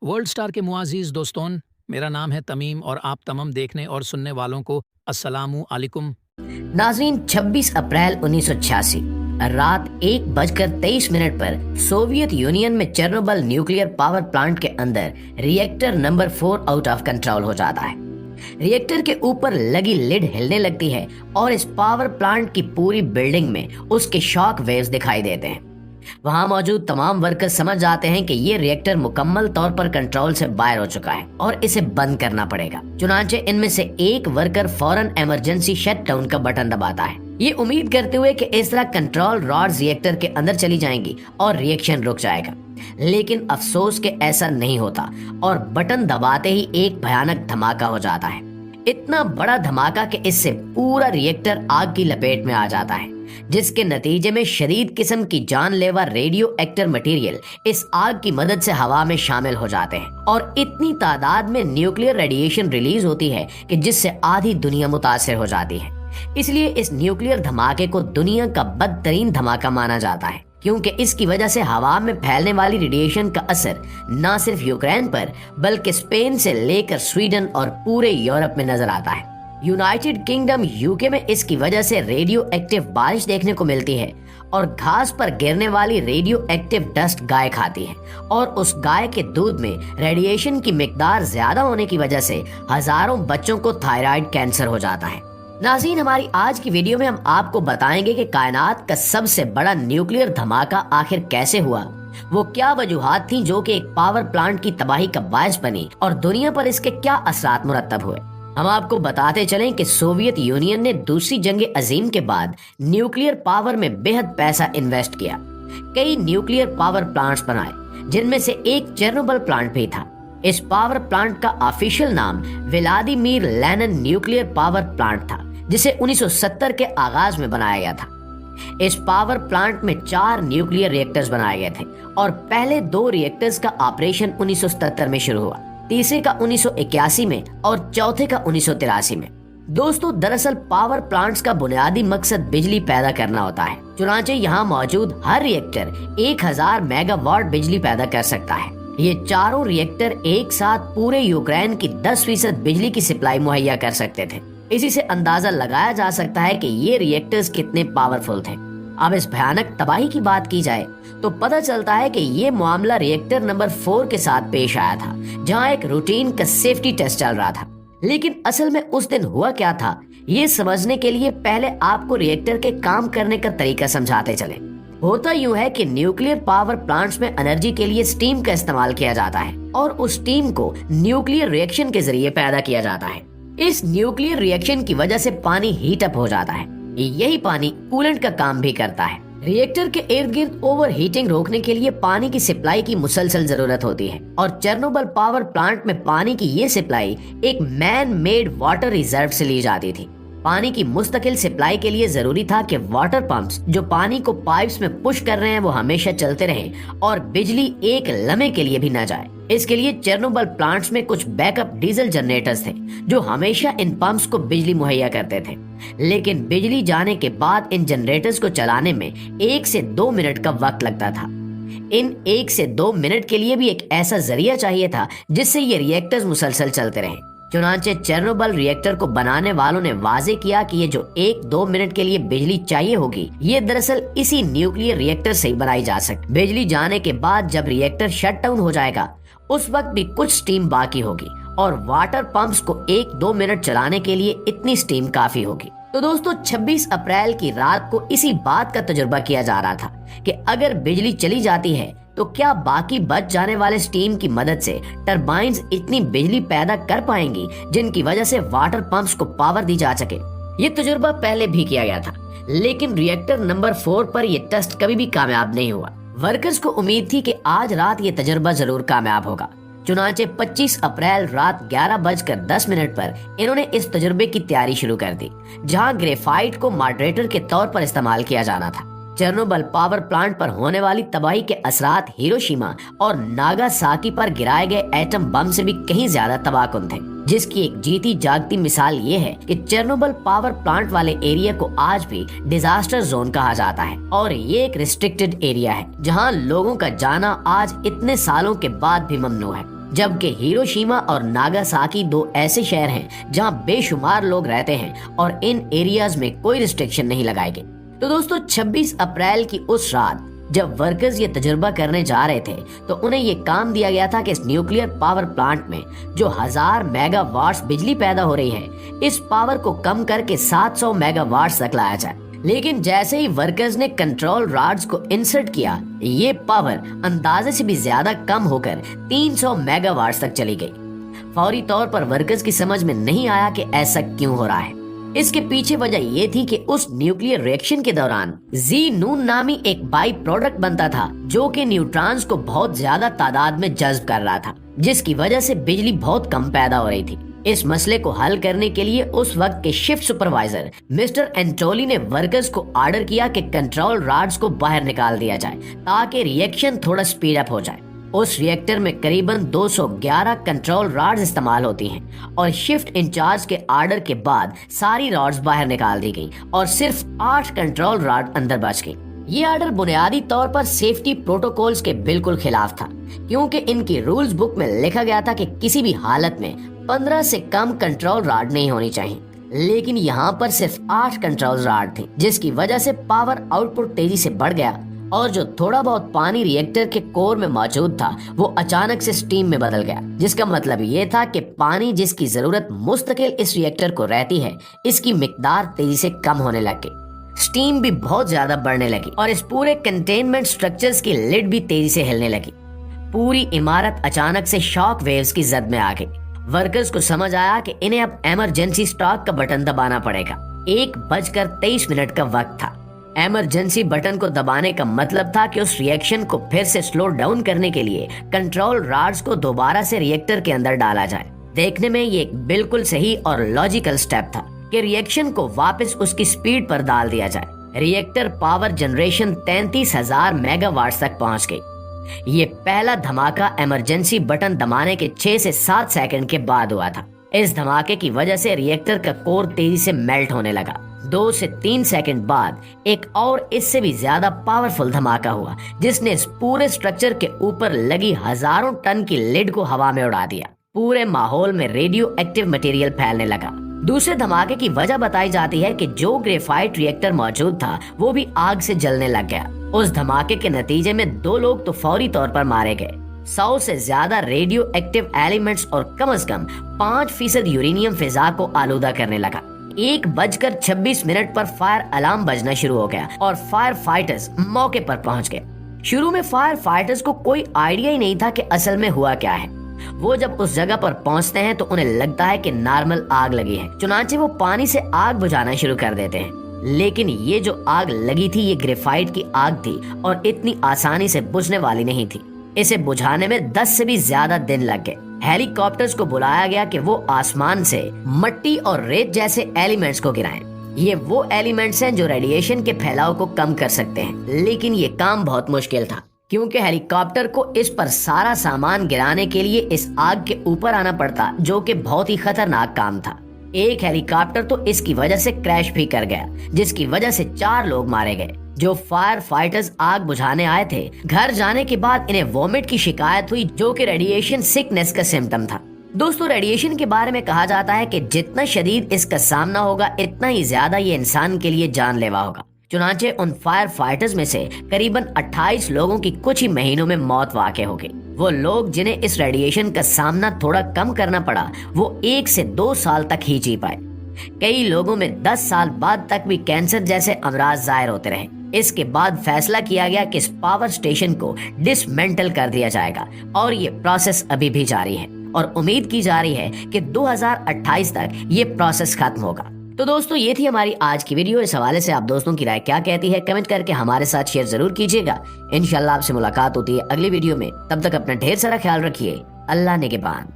World star के मुआज़िज़ दोस्तों, मेरा नाम है तमीम और आप तमाम देखने और सुनने वालों को अस्सलामु अलैकुम। नाज़रीन, 26 अप्रैल 1986 रात 1:23 पर सोवियत यूनियन में चेर्नोबिल न्यूक्लियर पावर प्लांट के अंदर reactor number 4 out of control हो जाता है। रिएक्टर के ऊपर लगी लिड हिलने लगती है और इस पावर प्लांट की पूरी बिल्डिंग में उसके शॉक वेव्स दिखाई देते हैं। वहां मौजूद तमाम वर्कर्स समझ जाते हैं कि ये रिएक्टर मुकम्मल तौर पर कंट्रोल से बाहर हो चुका है और इसे बंद करना पड़ेगा। चुनांचे इनमें से एक वर्कर फौरन इमरजेंसी शट डाउन का बटन दबाता है, ये उम्मीद करते हुए कि इस तरह कंट्रोल रॉड्स रिएक्टर के अंदर चली जाएंगी और रिएक्शन रुक जाएगा। लेकिन अफसोस के ऐसा नहीं होता और बटन दबाते ही एक भयानक धमाका हो जाता है। इतना बड़ा धमाका कि इससे पूरा रिएक्टर आग की लपेट में आ जाता है, जिसके नतीजे में शदीद किस्म की जानलेवा रेडियो एक्टिव मटेरियल इस आग की मदद से हवा में शामिल हो जाते हैं और इतनी तादाद में न्यूक्लियर रेडिएशन रिलीज होती है कि जिससे आधी दुनिया मुतासिर हो जाती है। इसलिए इस न्यूक्लियर धमाके को दुनिया का बदतरीन धमाका माना जाता है, क्योंकि इसकी वजह से हवा में फैलने वाली रेडिएशन का असर न सिर्फ यूक्रेन पर बल्कि स्पेन से लेकर स्वीडन और पूरे यूरोप में नजर आता है। यूनाइटेड किंगडम यूके में इसकी वजह से रेडियो एक्टिव बारिश देखने को मिलती है और घास पर गिरने वाली रेडियो एक्टिव डस्ट गाय खाती है और उस गाय के दूध में रेडिएशन की मिकदार ज्यादा होने की वजह से हजारों बच्चों को थायराइड कैंसर हो जाता है। नाज़रीन, हमारी आज की वीडियो में हम आपको बताएंगे कि कायनात का सबसे बड़ा न्यूक्लियर धमाका आखिर कैसे हुआ, वो क्या वजूहात थी जो कि एक पावर प्लांट की तबाही का बायस बनी और दुनिया पर इसके क्या असरात मुरतब हुए। हम आपको बताते चलें कि सोवियत यूनियन ने दूसरी जंग अजीम के बाद न्यूक्लियर पावर में बेहद पैसा इन्वेस्ट किया। कई न्यूक्लियर पावर प्लांट्स बनाए, जिनमें से एक चेर्नोबिल प्लांट भी था। इस पावर प्लांट का ऑफिशियल नाम Vladimir Lenin nuclear power plant था, जिसे 1970 के आगाज में बनाया गया था। इस पावर प्लांट में 4 न्यूक्लियर रिएक्टर्स बनाए गए थे और पहले 2 रिएक्टर्स का ऑपरेशन 1977 में शुरू हुआ, तीसरे का 1981 में और चौथे का 1983 में। दोस्तों, दरअसल पावर प्लांट्स का बुनियादी मकसद बिजली पैदा करना होता है। चुनांचे यहाँ मौजूद हर रिएक्टर 1000 मेगावाट बिजली पैदा कर सकता है। ये चारों रिएक्टर एक साथ पूरे यूक्रेन की 10% बिजली की सप्लाई मुहैया कर सकते थे। इसी से अंदाजा लगाया जा सकता है कि ये रिएक्टर्स कितने पावरफुल थे। अब इस भयानक तबाही की बात की जाए तो पता चलता है कि ये मामला रिएक्टर नंबर 4 के साथ पेश आया था, जहां एक रूटीन का सेफ्टी टेस्ट चल रहा था। लेकिन असल में उस दिन हुआ क्या था, ये समझने के लिए पहले आपको रिएक्टर के काम करने का तरीका समझाते चले। होता यूं है कि न्यूक्लियर पावर प्लांट्स में एनर्जी के लिए स्टीम का इस्तेमाल किया जाता है और उस स्टीम को न्यूक्लियर रिएक्शन के जरिए पैदा किया जाता है। इस न्यूक्लियर रिएक्शन की वजह से पानी हीट अप हो जाता है। यही पानी कूलेंट का काम भी करता है। रिएक्टर के इर्द गिर्द ओवर हीटिंग रोकने के लिए पानी की सप्लाई की मुसलसल जरूरत होती है और चेर्नोबिल पावर प्लांट में पानी की ये सप्लाई एक मैन मेड वाटर रिजर्व से ली जाती थी। पानी की मुस्तकिल सप्लाई के लिए जरूरी था कि वाटर पंप्स जो पानी को पाइप्स में पुश कर रहे हैं वो हमेशा चलते रहें और बिजली एक लम्हे के लिए भी न जाए। इसके लिए चेर्नोबिल प्लांट्स में कुछ बैकअप डीजल जनरेटर्स थे जो हमेशा इन पंप्स को बिजली मुहैया करते थे। लेकिन बिजली जाने के बाद इन जनरेटर्स को चलाने में 1 से 2 मिनट का वक्त लगता था। इन 1 से 2 मिनट के लिए भी एक ऐसा जरिया चाहिए था जिससे ये रिएक्टर्स मुसलसल चलते रहें। चुनांचे चेर्नोबिल रिएक्टर को बनाने वालों ने वाजे किया कि ये जो 1-2 मिनट के लिए बिजली चाहिए होगी, ये दरअसल इसी न्यूक्लियर रिएक्टर से ही बनाई जा सकती। बिजली जाने के बाद जब रिएक्टर शट डाउन हो जाएगा, उस वक्त भी कुछ स्टीम बाकी होगी और वाटर पंप्स को 1-2 मिनट चलाने के लिए इतनी स्टीम काफी होगी। तो दोस्तों, 26 अप्रैल की रात को इसी बात का तजुर्बा किया जा रहा था कि अगर बिजली चली जाती है तो क्या बाकी बच जाने वाले स्टीम की मदद से टरबाइन्स इतनी बिजली पैदा कर पाएंगी जिनकी वजह से वाटर पंप्स को पावर दी जा सके। ये तजुर्बा पहले भी किया गया था, लेकिन रिएक्टर नंबर 4 पर यह टेस्ट कभी भी कामयाब नहीं हुआ। वर्कर्स को उम्मीद थी कि आज रात ये तजुर्बा जरूर कामयाब होगा। चुनांचे 25 अप्रैल रात 11:10 पर इन्होंने इस तजुर्बे की तैयारी शुरू कर दी, जहां ग्रेफाइट को मॉडरेटर के तौर पर इस्तेमाल किया जाना था। चेर्नोबिल पावर प्लांट पर होने वाली तबाही के असरात हिरोशिमा और नागासाकी पर गिराए गए एटम बम से भी कहीं ज्यादा तबाहकुन थे, जिसकी एक जीती जागती मिसाल ये है कि चेर्नोबिल पावर प्लांट वाले एरिया को आज भी डिजास्टर जोन कहा जाता है और ये एक रिस्ट्रिक्टेड एरिया है जहां लोगों का जाना आज इतने सालों के बाद भी ममनू है। जबकि हिरोशिमा और नागासाकी 2 ऐसे शहर हैं जहां बेशुमार लोग रहते हैं और इन एरियाज में कोई रिस्ट्रिक्शन नहीं लगाए गए। तो दोस्तों 26 अप्रैल की उस रात जब वर्कर्स ये तजुर्बा करने जा रहे थे तो उन्हें ये काम दिया गया था कि इस न्यूक्लियर पावर प्लांट में जो 1000 मेगावाट्स बिजली पैदा हो रही है, इस पावर को कम करके 700 मेगावाट्स तक लाया जाए। लेकिन जैसे ही वर्कर्स ने कंट्रोल रॉड्स को इंसर्ट किया, ये पावर अंदाजे से भी ज्यादा कम होकर 300 मेगावाट्स तक चली गई। फौरी तौर पर वर्कर्स की समझ में नहीं आया कि ऐसा क्यों हो रहा है। इसके पीछे वजह ये थी कि उस न्यूक्लियर रिएक्शन के दौरान ज़ीनून नामी एक बाई प्रोडक्ट बनता था जो कि न्यूट्रॉन्स को बहुत ज्यादा तादाद में जज्ब कर रहा था, जिसकी वजह से बिजली बहुत कम पैदा हो रही थी। इस मसले को हल करने के लिए उस वक्त के शिफ्ट सुपरवाइजर मिस्टर एंटोली ने वर्कर्स को ऑर्डर किया कि कंट्रोल रॉड्स को बाहर निकाल दिया जाए ताकि रिएक्शन थोड़ा स्पीड अप हो जाए। उस रिएक्टर में करीबन 211 कंट्रोल रॉड्स इस्तेमाल होती हैं और शिफ्ट इंचार्ज के ऑर्डर के बाद सारी रॉड्स बाहर निकाल दी गई और सिर्फ 8 कंट्रोल रॉड अंदर बच गई। ये ऑर्डर बुनियादी तौर पर सेफ्टी प्रोटोकॉल्स के बिल्कुल खिलाफ था, क्योंकि इनकी रूल्स बुक में लिखा गया था कि किसी भी हालत में 15 से कम कंट्रोल रॉड नहीं होनी चाहिए। लेकिन यहाँ पर सिर्फ 8 कंट्रोल रॉड थी, जिसकी वजह से पावर आउटपुट तेजी से बढ़ गया और जो थोड़ा बहुत पानी रिएक्टर के कोर में मौजूद था वो अचानक से स्टीम में बदल गया, जिसका मतलब ये था कि पानी जिसकी जरूरत मुस्तकिल इस रिएक्टर को रहती है, इसकी मिकदार तेजी से कम होने लग गई। स्टीम भी बहुत ज्यादा बढ़ने लगी और इस पूरे कंटेनमेंट स्ट्रक्चर्स की लिड भी तेजी से हिलने लगी। पूरी इमारत अचानक से शॉक वेव्स की जद में आ गई। वर्कर्स को समझ आया कि इन्हें अब इमरजेंसी स्टॉप का बटन दबाना पड़ेगा। 1:23 का वक्त था। इमरजेंसी बटन को दबाने का मतलब था कि उस रिएक्शन को फिर से स्लो डाउन करने के लिए कंट्रोल रॉड्स को दोबारा से रिएक्टर के अंदर डाला जाए। देखने में ये एक बिल्कुल सही और लॉजिकल स्टेप था कि रिएक्शन को वापस उसकी स्पीड पर डाल दिया जाए। रिएक्टर पावर जनरेशन 33,000 मेगावाट तक पहुंच गई। ये पहला धमाका इमरजेंसी बटन दबाने के 6 से 7 सेकंड के बाद हुआ था। इस धमाके की वजह से रिएक्टर का कोर तेजी से मेल्ट होने लगा। 2 से 3 सेकंड बाद एक और इससे भी ज्यादा पावरफुल धमाका हुआ, जिसने इस पूरे स्ट्रक्चर के ऊपर लगी हजारों टन की लिड को हवा में उड़ा दिया। पूरे माहौल में रेडियो एक्टिव मटेरियल फैलने लगा। दूसरे धमाके की वजह बताई जाती है कि जो ग्रेफाइट रिएक्टर मौजूद था वो भी आग से जलने लग गया। उस धमाके के नतीजे में 2 लोग तो फौरी तौर पर मारे गए। 100 से ज्यादा रेडियो एक्टिव एलिमेंट्स और कम से कम 5% यूरेनियम फिजा को आलूदा करने लगा। 1:26 पर फायर अलार्म बजना शुरू हो गया और फायर फाइटर्स मौके पर पहुंच गए। शुरू में फायर फाइटर्स को कोई आइडिया ही नहीं था कि असल में हुआ क्या है। वो जब उस जगह पर पहुंचते हैं तो उन्हें लगता है कि नॉर्मल आग लगी है, चुनांचे वो पानी से आग बुझाना शुरू कर देते हैं। लेकिन ये जो आग लगी थी ये ग्रेफाइट की आग थी और इतनी आसानी से बुझने वाली नहीं थी। इसे बुझाने में 10 से भी ज्यादा दिन लग गए। हेलीकॉप्टर्स को बुलाया गया कि वो आसमान से मट्टी और रेत जैसे एलिमेंट्स को गिराएं। ये वो एलिमेंट्स हैं जो रेडिएशन के फैलाव को कम कर सकते हैं, लेकिन ये काम बहुत मुश्किल था क्योंकि हेलीकॉप्टर को इस पर सारा सामान गिराने के लिए इस आग के ऊपर आना पड़ता, जो कि बहुत ही खतरनाक काम था। एक हेलीकॉप्टर तो इसकी वजह से क्रैश भी कर गया, जिसकी वजह से 4 लोग मारे गए। जो फायर फाइटर्स आग बुझाने आए थे, घर जाने के बाद इन्हें वोमिट की शिकायत हुई, जो कि रेडिएशन सिकनेस का सिम्टम था। दोस्तों, रेडिएशन के बारे में कहा जाता है कि जितना शदीद इसका सामना होगा इतना ही ज्यादा ये इंसान के लिए जानलेवा होगा। चुनांचे उन फायर फाइटर्स में से करीबन 28 लोगों की कुछ ही महीनों में मौत वाक़ हो गई। वो लोग जिन्हें इस रेडिएशन का सामना थोड़ा कम करना पड़ा, वो 1 से 2 साल तक ही जी पाए। कई लोगों में 10 साल बाद तक भी कैंसर जैसे अमराज जाहिर होते रहे। इसके बाद फैसला किया गया कि इस पावर स्टेशन को डिसमेंटल कर दिया जाएगा और ये प्रोसेस अभी भी जारी है और उम्मीद की जा रही है कि 2028 तक ये प्रोसेस खत्म होगा। तो दोस्तों, ये थी हमारी आज की वीडियो। इस हवाले से आप दोस्तों की राय क्या कहती है, कमेंट करके हमारे साथ शेयर जरूर कीजिएगा। इंशाल्लाह आपसे मुलाकात होती है अगली वीडियो में। तब तक अपना ढेर सारा ख्याल रखिए। अल्लाह निगहबान।